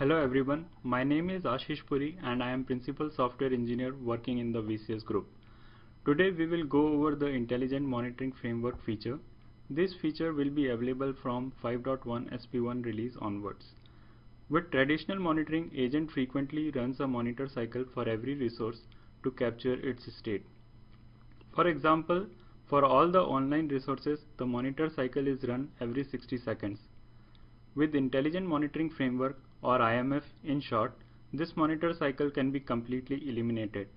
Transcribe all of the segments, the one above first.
Hello everyone, my name is Ashish Puri and I am Principal Software Engineer working in the VCS Group. Today we will go over the Intelligent Monitoring Framework feature. This feature will be available from 5.1 SP1 release onwards. With traditional monitoring, agent frequently runs a monitor cycle for every resource to capture its state. For example, for all the online resources, the monitor cycle is run every 60 seconds. With Intelligent Monitoring Framework, or IMF in short, this monitor cycle can be completely eliminated.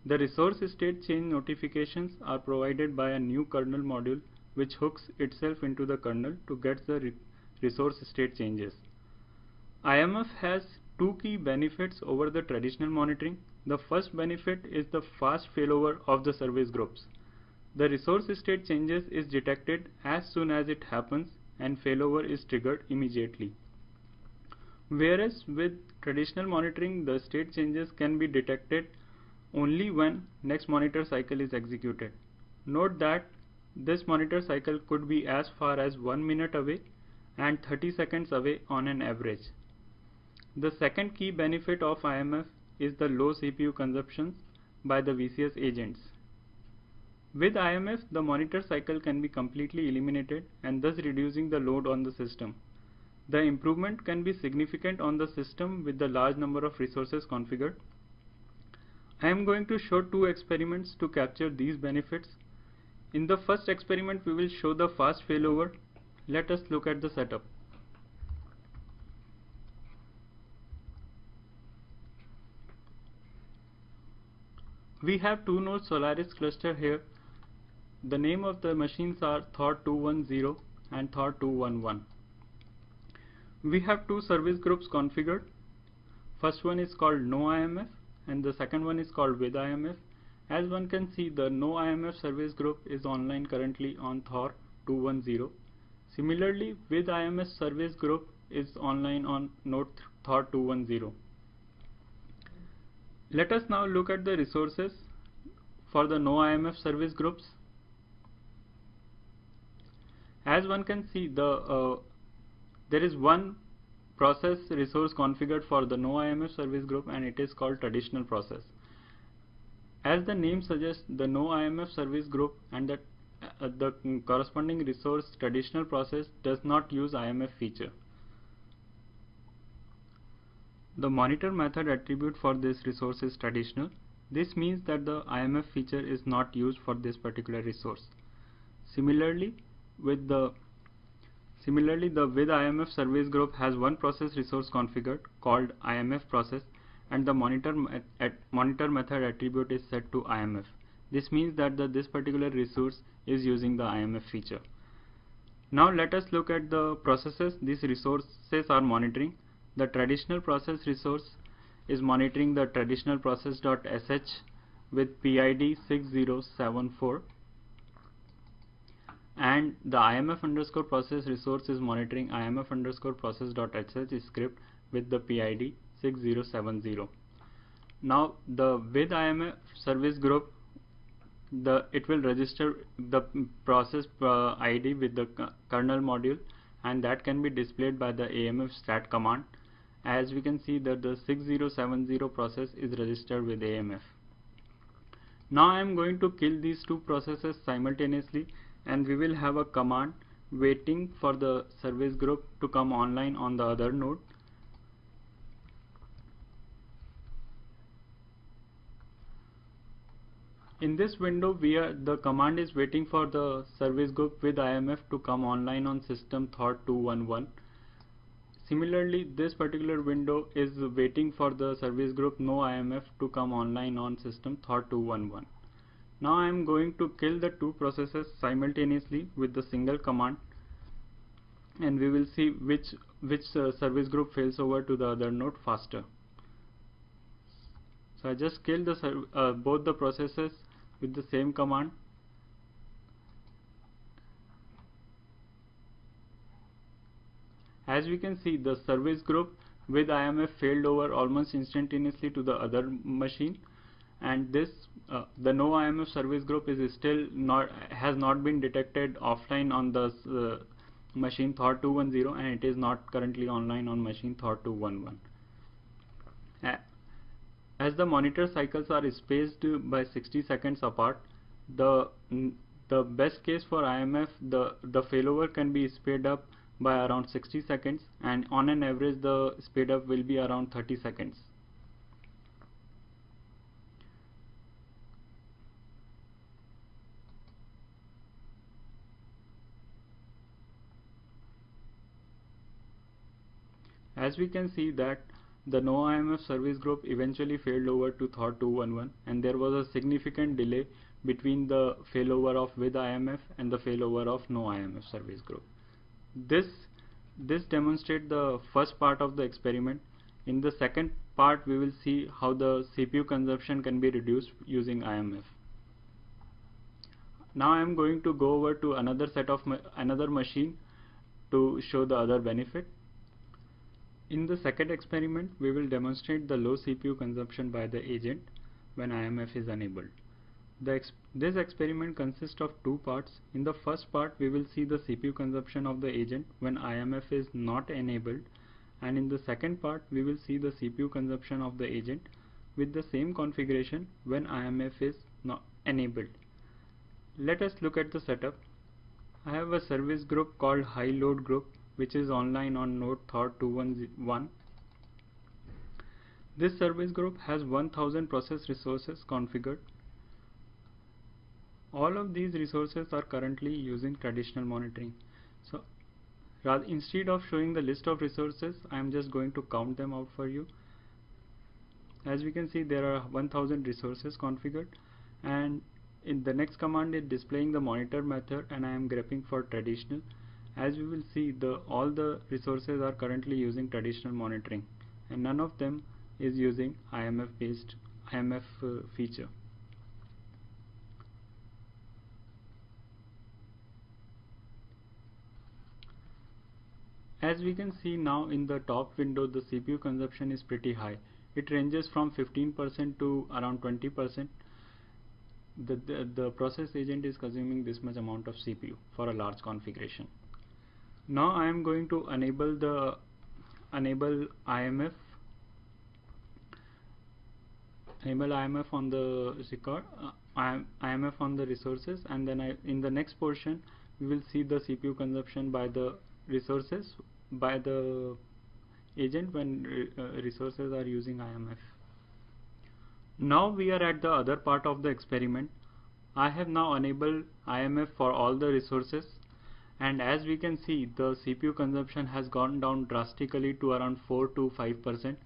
The resource state change notifications are provided by a new kernel module which hooks itself into the kernel to get the resource state changes. IMF has two key benefits over the traditional monitoring. The first benefit is the fast failover of the service groups. The resource state changes is detected as soon as it happens and failover is triggered immediately. Whereas with traditional monitoring, the state changes can be detected only when next monitor cycle is executed. Note that this monitor cycle could be as far as 1 minute away and 30 seconds away on an average. The second key benefit of IMF is the low CPU consumption by the VCS agents. With IMF, the monitor cycle can be completely eliminated and thus reducing the load on the system. The improvement can be significant on the system with the large number of resources configured. I am going to show two experiments to capture these benefits. In the first experiment, we will show the fast failover. Let us look at the setup. We have two node Solaris cluster here. The name of the machines are Thor 210 and Thor 211. We have two service groups configured. First one is called No IMF and the second one is called With IMF. As one can see, the No IMF service group is online currently on Thor 210. Similarly, With IMF service group is online on node Thor 210. Let us now look at the resources for the No IMF service groups. As one can see, there is one process resource configured for the No IMF service group and it is called traditional process. As the name suggests, the No IMF service group and the corresponding resource traditional process does not use IMF feature. The monitor method attribute for this resource is traditional. This means that the IMF feature is not used for this particular resource. Similarly, the With IMF service group has one process resource configured called IMF process and the monitor method attribute is set to IMF. This means that this particular resource is using the IMF feature. Now let us look at the processes these resources are monitoring. The traditional process resource is monitoring the traditional process.sh with PID 6074. And the IMF underscore process resource is monitoring IMF underscore process.sh script with the PID 6070. Now the With IMF service group, it will register the process ID with the kernel module and that can be displayed by the AMF stat command. As we can see that the 6070 process is registered with AMF. Now I am going to kill these two processes simultaneously and we will have a command waiting for the service group to come online on the other node. In this window, the command is waiting for the service group with IMF to come online on system Thor 211. Similarly, this particular window is waiting for the service group No IMF to come online on system Thor 211. Now I am going to kill the two processes simultaneously with the single command and we will see which service group fails over to the other node faster. So I just killed both the processes with the same command. As we can see, the service group with IMF failed over almost instantaneously to the other machine, and the No IMF service group is still has not been detected offline on the machine Thor 210 and it is not currently online on machine Thor 211. As the monitor cycles are spaced by 60 seconds apart, the best case for IMF, the failover can be sped up by around 60 seconds, and on an average the speed up will be around 30 seconds. As we can see that the no IMF service group eventually failed over to Thor 211, and there was a significant delay between the failover of with IMF and the failover of no IMF service group. This demonstrates the first part of the experiment. In the second part we will see how the CPU consumption can be reduced using IMF. Now I am going to go over to another machine to show the other benefit. In the second experiment, we will demonstrate the low CPU consumption by the agent when IMF is enabled. This experiment consists of two parts. In the first part, we will see the CPU consumption of the agent when IMF is not enabled, and in the second part, we will see the CPU consumption of the agent with the same configuration when IMF is not enabled. Let us look at the setup. I have a service group called high load group, which is online on node Thor 211. This service group has 1000 process resources configured. All of these resources are currently using traditional monitoring. So instead of showing the list of resources, I am just going to count them out for you. As we can see, there are 1000 resources configured, and in the next command is displaying the monitor method, and I am grepping for traditional. As we will see, all the resources are currently using traditional monitoring, and none of them is using IMF feature. As we can see now in the top window, the CPU consumption is pretty high. It ranges from 15% to around 20%. The process agent is consuming this much amount of CPU for a large configuration. Now I am going to enable IMF on the record, IMF on the resources, and then in the next portion we will see the CPU consumption by the resources by the agent when resources are using IMF. Now we are at the other part of the experiment. I have now enabled IMF for all the resources, and as we can see, the CPU consumption has gone down drastically to around 4 to 5%.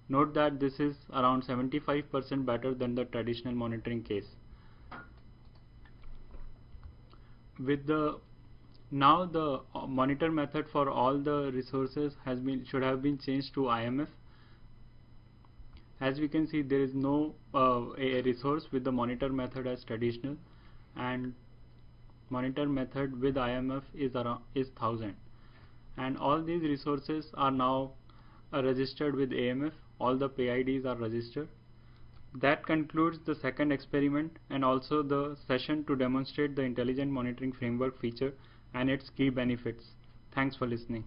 Note that this is around 75% better than the traditional monitoring case. Now the monitor method for all the resources should have been changed to IMF. As we can see, there is no a resource with the monitor method as traditional, and monitor method with IMF is 1000, and all these resources are now registered with AMF. All the PIDs are registered. That concludes the second experiment and also the session to demonstrate the intelligent monitoring framework feature and its key benefits. Thanks for listening.